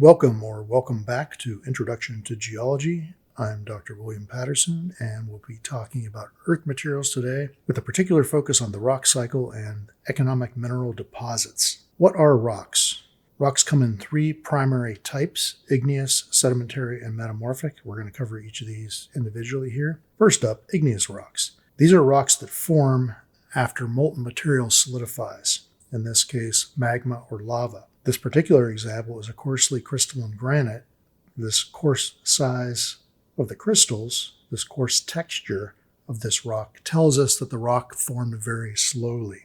Welcome back to Introduction to Geology. I'm Dr. William Patterson, and we'll be talking about earth materials today with a particular focus on the rock cycle and economic mineral deposits. What are rocks? Rocks come in three primary types: igneous, sedimentary, and metamorphic. We're going to cover each of these individually here. First up, igneous rocks. These are rocks that form after molten material solidifies, in this case, magma or lava. This particular example is a coarsely crystalline granite. This coarse size of the crystals, this coarse texture of this rock, tells us that the rock formed very slowly.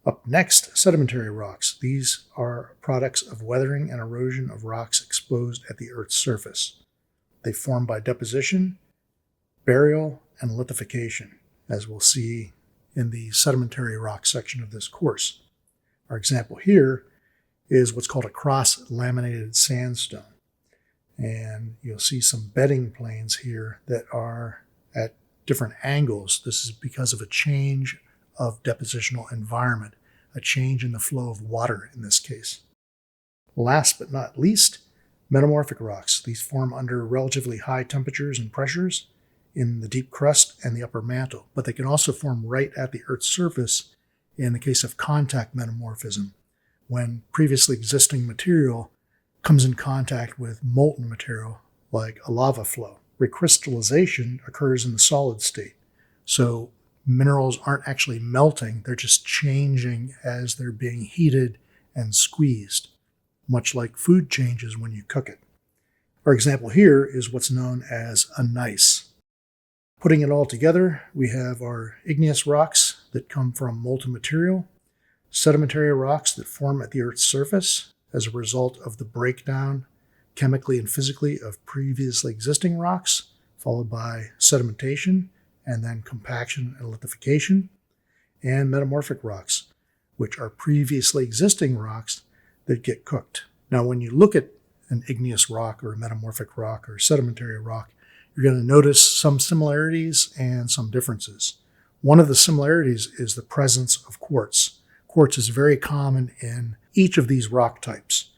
Up next, sedimentary rocks. These are products of weathering and erosion of rocks exposed at the Earth's surface. They form by deposition, burial, and lithification, as we'll see in the sedimentary rock section of this course. Our example here is what's called a cross-laminated sandstone. And you'll see some bedding planes here that are at different angles. This is because of a change of depositional environment, a change in the flow of water in this case. Last but not least, metamorphic rocks. These form under relatively high temperatures and pressures in the deep crust and the upper mantle, but they can also form right at the Earth's surface in the case of contact metamorphism, when previously existing material comes in contact with molten material like a lava flow. Recrystallization occurs in the solid state, so minerals aren't actually melting, they're just changing as they're being heated and squeezed, much like food changes when you cook it. Our example here is what's known as a gneiss. Putting it all together, we have our igneous rocks that come from molten material, sedimentary rocks that form at the Earth's surface as a result of the breakdown chemically and physically of previously existing rocks, followed by sedimentation and then compaction and lithification, and metamorphic rocks, which are previously existing rocks that get cooked. Now, when you look at an igneous rock or a metamorphic rock or sedimentary rock, you're going to notice some similarities and some differences. One of the similarities is the presence of quartz. Quartz is very common in each of these rock types.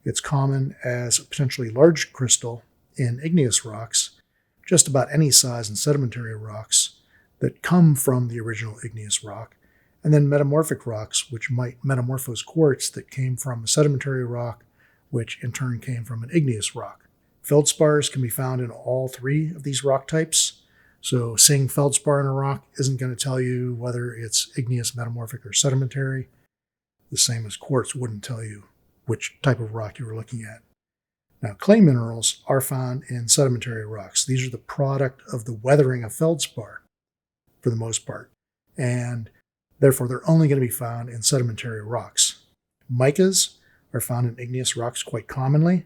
It's common as a potentially large crystal in igneous rocks, just about any size in sedimentary rocks that come from the original igneous rock, and then metamorphic rocks, which might metamorphose quartz that came from a sedimentary rock, which in turn came from an igneous rock. Feldspars can be found in all three of these rock types. So seeing feldspar in a rock isn't going to tell you whether it's igneous, metamorphic, or sedimentary. The same as quartz wouldn't tell you which type of rock you were looking at. Now, clay minerals are found in sedimentary rocks. These are the product of the weathering of feldspar for the most part, and therefore they're only going to be found in sedimentary rocks. Micas are found in igneous rocks quite commonly.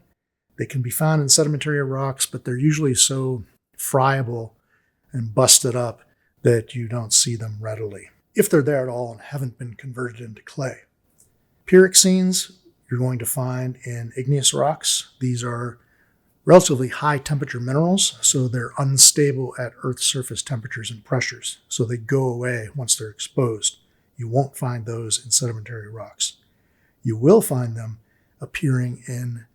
They can be found in sedimentary rocks, but they're usually so friable and busted up that you don't see them readily, if they're there at all and haven't been converted into clay. Pyroxenes you're going to find in igneous rocks. These are relatively high temperature minerals, so they're unstable at Earth's surface temperatures and pressures, so they go away once they're exposed. You won't find those in sedimentary rocks. You will find them appearing in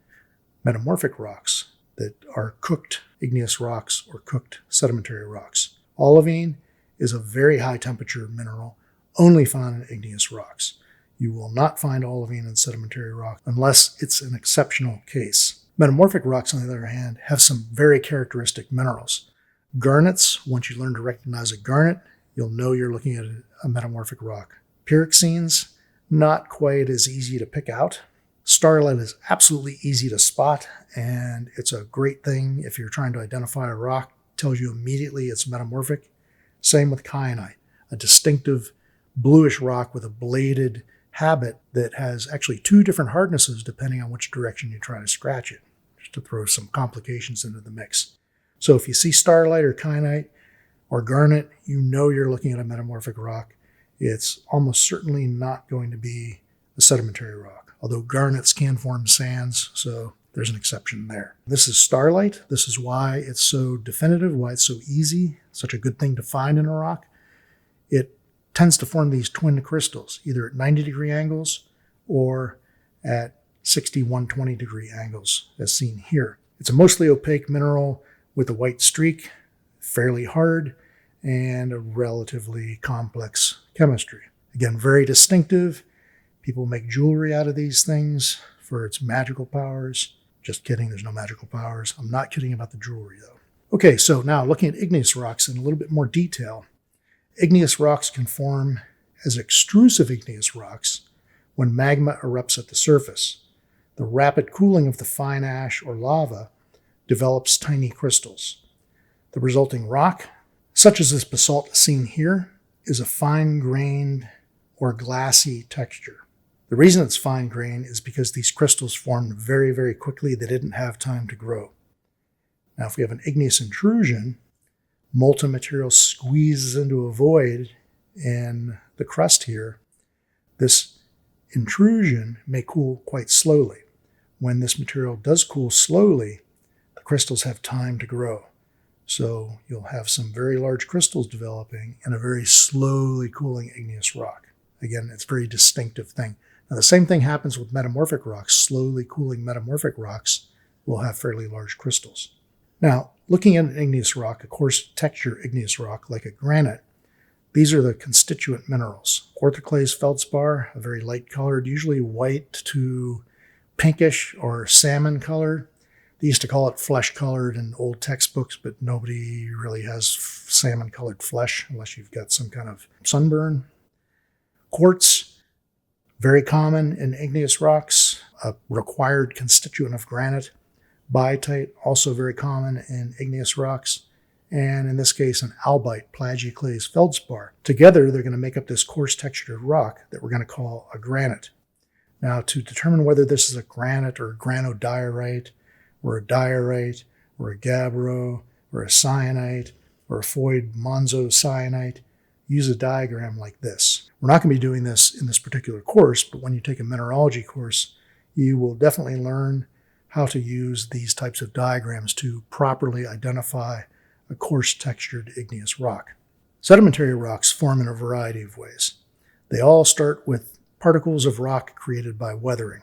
metamorphic rocks that are cooked igneous rocks or cooked sedimentary rocks. Olivine is a very high temperature mineral, only found in igneous rocks. You will not find olivine in sedimentary rock unless it's an exceptional case. Metamorphic rocks, on the other hand, have some very characteristic minerals. Garnets, once you learn to recognize a garnet, you'll know you're looking at a metamorphic rock. Pyroxenes, not quite as easy to pick out. Starlite is absolutely easy to spot, and it's a great thing if you're trying to identify a rock. It tells you immediately it's metamorphic. Same with kyanite, a distinctive bluish rock with a bladed habit that has actually two different hardnesses depending on which direction you try to scratch it, just to throw some complications into the mix. So if you see starlite or kyanite or garnet, you know you're looking at a metamorphic rock. It's almost certainly not going to be a sedimentary rock, although garnets can form sands, so there's an exception there. This is starlite. This is why it's so definitive, why it's so easy, such a good thing to find in a rock. It tends to form these twin crystals, either at 90-degree angles or at 60, 120 degree angles as seen here. It's a mostly opaque mineral with a white streak, fairly hard, and a relatively complex chemistry. Again, very distinctive. People make jewelry out of these things for its magical powers. Just kidding, there's no magical powers. I'm not kidding about the jewelry though. Okay, so now looking at igneous rocks in a little bit more detail. Igneous rocks can form as extrusive igneous rocks when magma erupts at the surface. The rapid cooling of the fine ash or lava develops tiny crystals. The resulting rock, such as this basalt seen here, is a fine-grained or glassy texture. The reason it's fine-grained is because these crystals formed very, very quickly. They didn't have time to grow. Now, if we have an igneous intrusion, molten material squeezes into a void in the crust here. This intrusion may cool quite slowly. When this material does cool slowly, the crystals have time to grow. So you'll have some very large crystals developing in a very slowly cooling igneous rock. Again, it's a very distinctive thing. Now, the same thing happens with metamorphic rocks. Slowly cooling metamorphic rocks will have fairly large crystals. Now, looking at an igneous rock, a coarse texture igneous rock like a granite, these are the constituent minerals. Orthoclase feldspar, a very light colored, usually white to pinkish or salmon colored. They used to call it flesh colored in old textbooks, but nobody really has salmon colored flesh unless you've got some kind of sunburn. Quartz, very common in igneous rocks, a required constituent of granite. Biotite, also very common in igneous rocks. And in this case, an albite, plagioclase feldspar. Together, they're going to make up this coarse textured rock that we're going to call a granite. Now, to determine whether this is a granite or a granodiorite, or a diorite, or a gabbro, or a syenite, or a Foyd monzocyanite, use a diagram like this. We're not going to be doing this in this particular course, but when you take a mineralogy course, you will definitely learn how to use these types of diagrams to properly identify a coarse textured igneous rock. Sedimentary rocks form in a variety of ways. They all start with particles of rock created by weathering.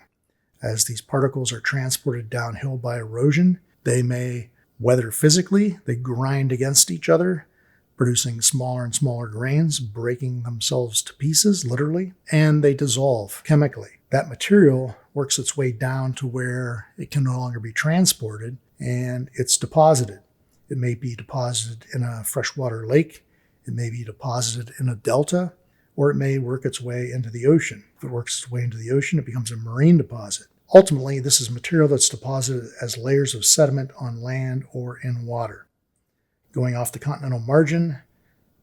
As these particles are transported downhill by erosion, they may weather physically. They grind against each other, producing smaller and smaller grains, breaking themselves to pieces, literally, and they dissolve chemically. That material works its way down to where it can no longer be transported, and it's deposited. It may be deposited in a freshwater lake, it may be deposited in a delta, or it may work its way into the ocean. If it works its way into the ocean, it becomes a marine deposit. Ultimately, this is material that's deposited as layers of sediment on land or in water. Going off the continental margin,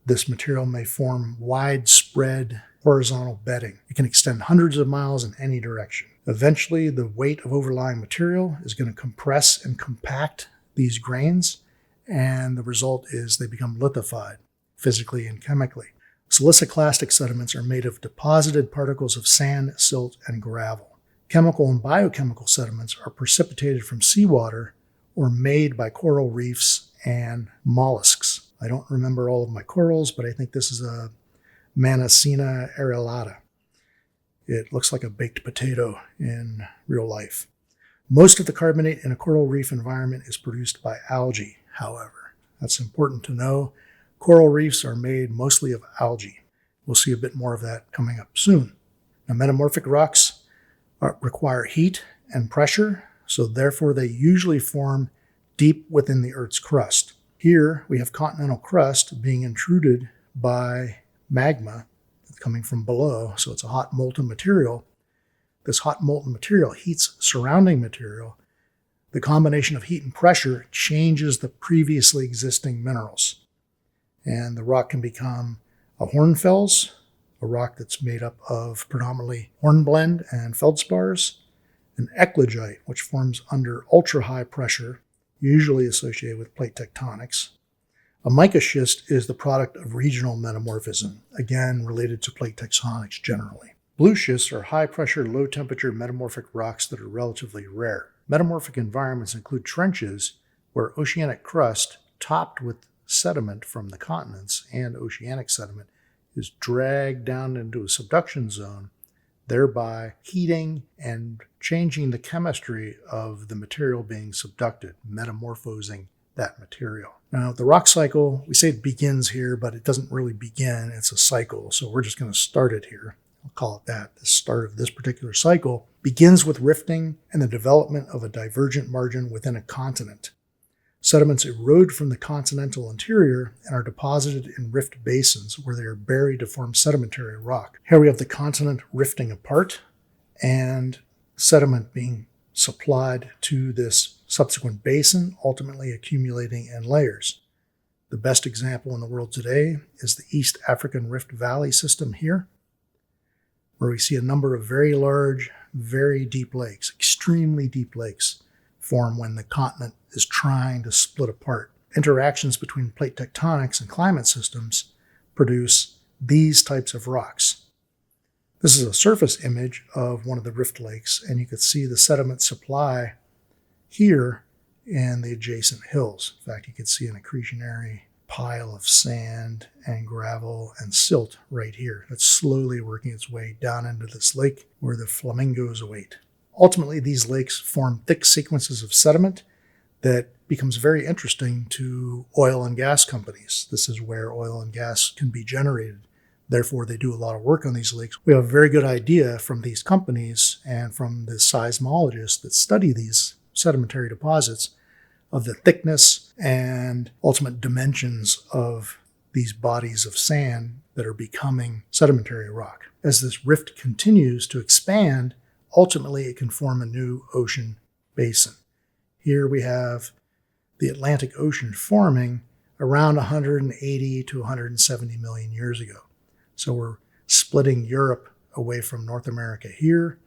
this material may form widespread horizontal bedding. It can extend hundreds of miles in any direction. Eventually, the weight of overlying material is going to compress and compact these grains, and the result is they become lithified, physically and chemically. Siliciclastic sediments are made of deposited particles of sand, silt, and gravel. Chemical and biochemical sediments are precipitated from seawater or made by coral reefs and mollusks. I don't remember all of my corals, but I think this is a Manacina arellata. It looks like a baked potato in real life. Most of the carbonate in a coral reef environment is produced by algae, however. That's important to know. Coral reefs are made mostly of algae. We'll see a bit more of that coming up soon. Now, metamorphic rocks require heat and pressure, so therefore they usually form deep within the Earth's crust. Here we have continental crust being intruded by magma coming from below, so it's a hot molten material. This hot molten material heats surrounding material. The combination of heat and pressure changes the previously existing minerals. And the rock can become a hornfels, a rock that's made up of predominantly hornblende and feldspars, an eclogite, which forms under ultra-high pressure, usually associated with plate tectonics. A mica schist is the product of regional metamorphism, again related to plate tectonics generally. Blue schists are high-pressure, low-temperature metamorphic rocks that are relatively rare. Metamorphic environments include trenches where oceanic crust, topped with sediment from the continents and oceanic sediment, is dragged down into a subduction zone, thereby heating and changing the chemistry of the material being subducted, metamorphosing that material. Now, the rock cycle, we say it begins here, but it doesn't really begin. It's a cycle, so we're just going to start it here. I'll call it that. The start of this particular cycle begins with rifting and the development of a divergent margin within a continent. Sediments erode from the continental interior and are deposited in rift basins where they are buried to form sedimentary rock. Here we have the continent rifting apart and sediment being supplied to this subsequent basin, ultimately accumulating in layers. The best example in the world today is the East African Rift Valley system here, where we see a number of very large, very deep lakes, extremely deep lakes, form when the continent is trying to split apart. Interactions between plate tectonics and climate systems produce these types of rocks. This is a surface image of one of the rift lakes, and you can see the sediment supply here in the adjacent hills. In fact, you can see an accretionary pile of sand and gravel and silt right here that's slowly working its way down into this lake where the flamingos await. Ultimately, these lakes form thick sequences of sediment that becomes very interesting to oil and gas companies. This is where oil and gas can be generated. Therefore, they do a lot of work on these lakes. We have a very good idea from these companies and from the seismologists that study these sedimentary deposits of the thickness and ultimate dimensions of these bodies of sand that are becoming sedimentary rock. As this rift continues to expand, ultimately it can form a new ocean basin. Here we have the Atlantic Ocean forming around 180 to 170 million years ago. So we're splitting Europe away from North America here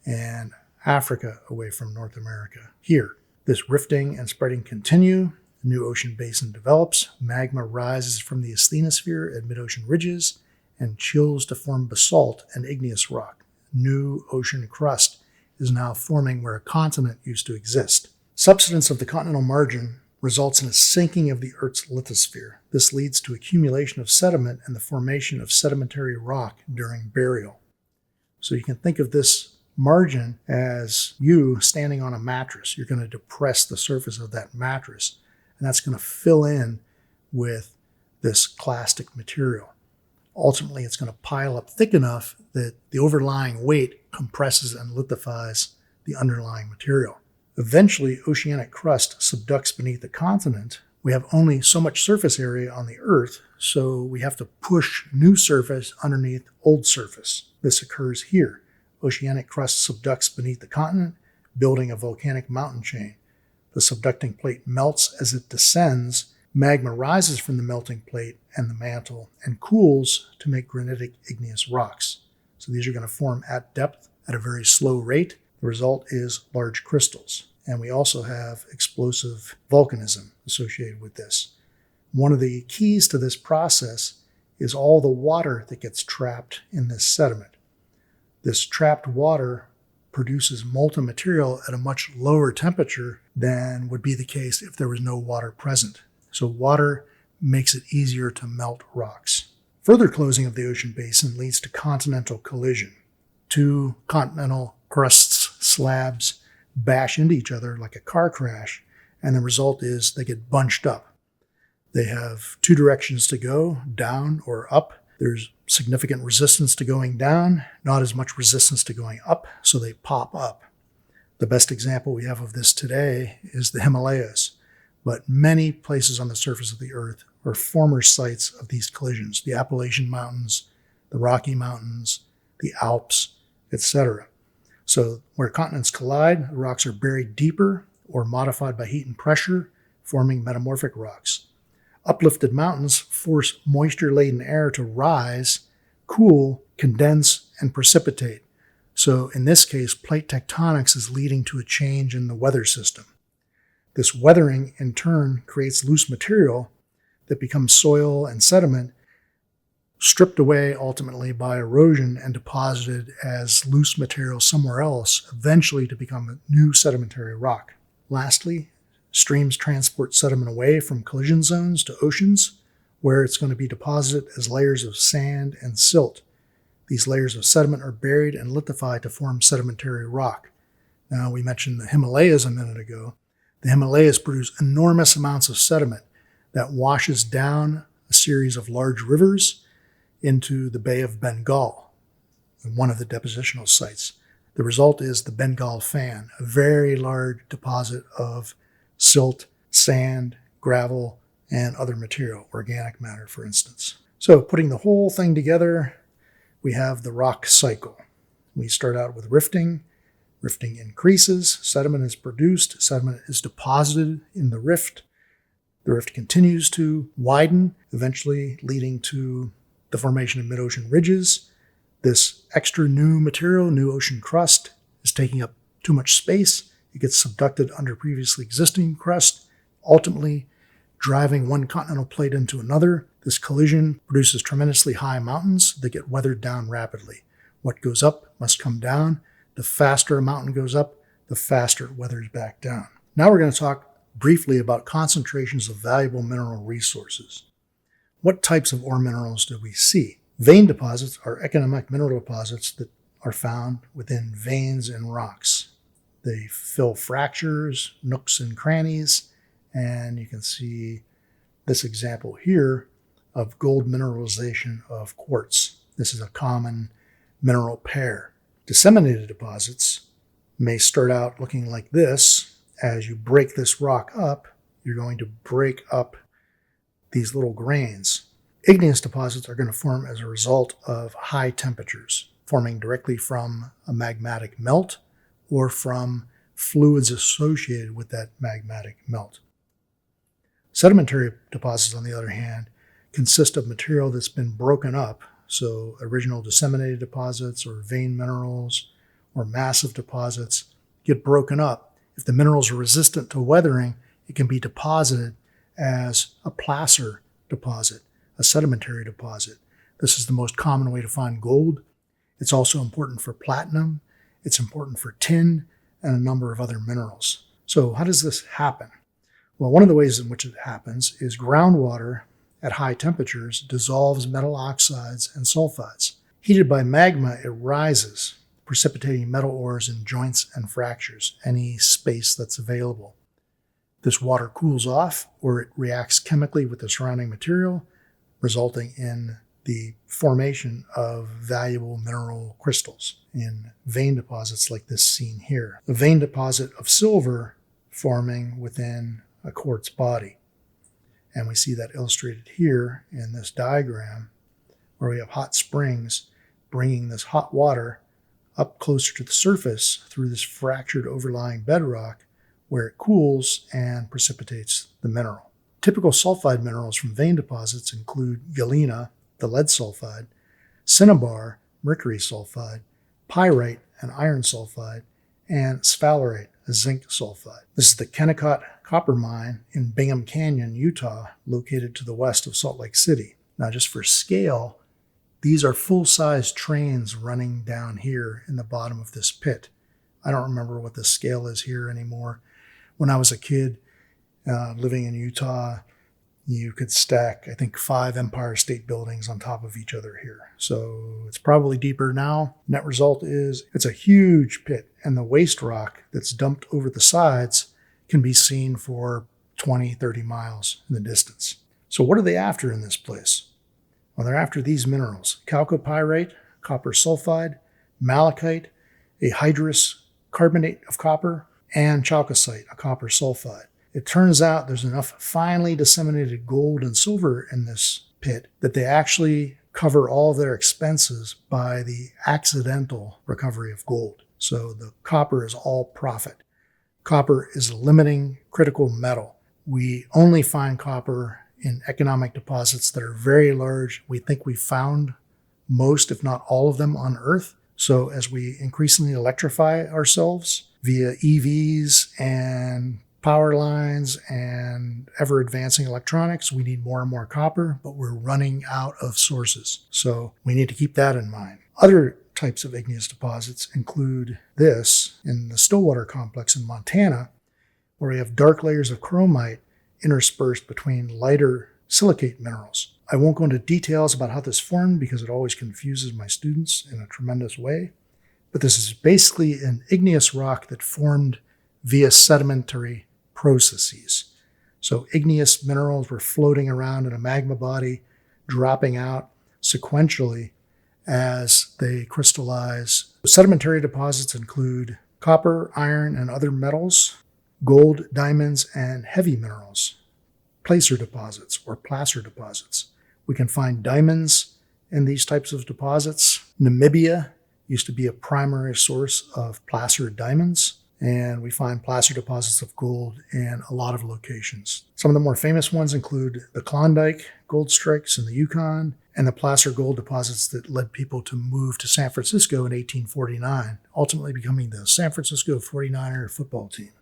and Africa away from North America here. This rifting and spreading continue. A new ocean basin develops. Magma rises from the asthenosphere at mid-ocean ridges and chills to form basalt and igneous rock. New ocean crust is now forming where a continent used to exist. Subsidence of the continental margin results in a sinking of the Earth's lithosphere. This leads to accumulation of sediment and the formation of sedimentary rock during burial. So you can think of this margin as you standing on a mattress. You're going to depress the surface of that mattress, and that's going to fill in with this clastic material. Ultimately, it's going to pile up thick enough that the overlying weight compresses and lithifies the underlying material. Eventually, oceanic crust subducts beneath the continent. We have only so much surface area on the Earth, so we have to push new surface underneath old surface. This occurs here. Oceanic crust subducts beneath the continent, building a volcanic mountain chain. The subducting plate melts as it descends. Magma rises from the melting plate and the mantle and cools to make granitic igneous rocks. So these are going to form at depth at a very slow rate. The result is large crystals. And we also have explosive volcanism associated with this. One of the keys to this process is all the water that gets trapped in this sediment. This trapped water produces molten material at a much lower temperature than would be the case if there was no water present. So water makes it easier to melt rocks. Further closing of the ocean basin leads to continental collision. Two continental crusts, slabs, bash into each other like a car crash, and the result is they get bunched up. They have two directions to go, down or up. There's significant resistance to going down, not as much resistance to going up, so they pop up. The best example we have of this today is the Himalayas, but many places on the surface of the Earth are former sites of these collisions: the Appalachian Mountains, the Rocky Mountains, the Alps, etc. So where continents collide, the rocks are buried deeper or modified by heat and pressure, forming metamorphic rocks. Uplifted mountains force moisture-laden air to rise, cool, condense, and precipitate. So in this case, plate tectonics is leading to a change in the weather system. This weathering, in turn, creates loose material that becomes soil and sediment, stripped away ultimately by erosion and deposited as loose material somewhere else, eventually to become a new sedimentary rock. Lastly, streams transport sediment away from collision zones to oceans, where it's going to be deposited as layers of sand and silt. These layers of sediment are buried and lithified to form sedimentary rock. Now, we mentioned the Himalayas a minute ago. The Himalayas produce enormous amounts of sediment that washes down a series of large rivers into the Bay of Bengal, one of the depositional sites. The result is the Bengal Fan, a very large deposit of silt, sand, gravel, and other material, organic matter, for instance. So putting the whole thing together, we have the rock cycle. We start out with rifting. Rifting increases, sediment is produced, sediment is deposited in the rift. The rift continues to widen, eventually leading to the formation of mid-ocean ridges. This extra new material, new ocean crust, is taking up too much space. It gets subducted under previously existing crust, ultimately driving one continental plate into another. This collision produces tremendously high mountains that get weathered down rapidly. What goes up must come down. The faster a mountain goes up, the faster it weathers back down. Now we're going to talk briefly about concentrations of valuable mineral resources. What types of ore minerals do we see? Vein deposits are economic mineral deposits that are found within veins in rocks. They fill fractures, nooks and crannies, and you can see this example here of gold mineralization of quartz. This is a common mineral pair. Disseminated deposits may start out looking like this. As you break this rock up, you're going to break up these little grains. Igneous deposits are going to form as a result of high temperatures, forming directly from a magmatic melt or from fluids associated with that magmatic melt. Sedimentary deposits, on the other hand, consist of material that's been broken up. So original disseminated deposits or vein minerals or massive deposits get broken up. If the minerals are resistant to weathering, it can be deposited as a placer deposit, a sedimentary deposit. This is the most common way to find gold. It's also important for platinum. It's important for tin and a number of other minerals. So how does this happen? Well, one of the ways in which it happens is groundwater at high temperatures dissolves metal oxides and sulfides. Heated by magma, it rises, precipitating metal ores in joints and fractures, any space that's available. This water cools off, or it reacts chemically with the surrounding material, resulting in the formation of valuable mineral crystals in vein deposits like this seen here. A vein deposit of silver forming within a quartz body. And we see that illustrated here in this diagram where we have hot springs bringing this hot water up closer to the surface through this fractured overlying bedrock where it cools and precipitates the mineral. Typical sulfide minerals from vein deposits include galena, the lead sulfide, cinnabar, mercury sulfide, pyrite, an iron sulfide, and sphalerite, a zinc sulfide. This is the Kennecott copper mine in Bingham Canyon, Utah, located to the west of Salt Lake City. Now, just for scale, these are full-size trains running down here in the bottom of this pit. I don't remember what the scale is here anymore. When I was a kid living in Utah, you could stack, I think, 5 Empire State Buildings on top of each other here. So it's probably deeper now. Net result is it's a huge pit, and the waste rock that's dumped over the sides can be seen for 20, 30 miles in the distance. So what are they after in this place? Well, they're after these minerals: chalcopyrite, copper sulfide, malachite, a hydrous carbonate of copper, and chalcocite, a copper sulfide. It turns out there's enough finely disseminated gold and silver in this pit that they actually cover all of their expenses by the accidental recovery of gold. So the copper is all profit. Copper is a limiting critical metal. We only find copper in economic deposits that are very large. We think we found most, if not all of them, on Earth. So as we increasingly electrify ourselves via EVs and power lines and ever-advancing electronics, we need more and more copper, but we're running out of sources. So we need to keep that in mind. Other types of igneous deposits include this in the Stillwater complex in Montana, where we have dark layers of chromite interspersed between lighter silicate minerals. I won't go into details about how this formed because it always confuses my students in a tremendous way, but this is basically an igneous rock that formed via sedimentary processes. So igneous minerals were floating around in a magma body, dropping out sequentially as they crystallize. Sedimentary deposits include copper, iron, and other metals, gold, diamonds, and heavy minerals, placer deposits or placer deposits. We can find diamonds in these types of deposits. Namibia used to be a primary source of placer diamonds, and we find placer deposits of gold in a lot of locations. Some of the more famous ones include the Klondike gold strikes in the Yukon and the placer gold deposits that led people to move to San Francisco in 1849, ultimately becoming the San Francisco 49er football team.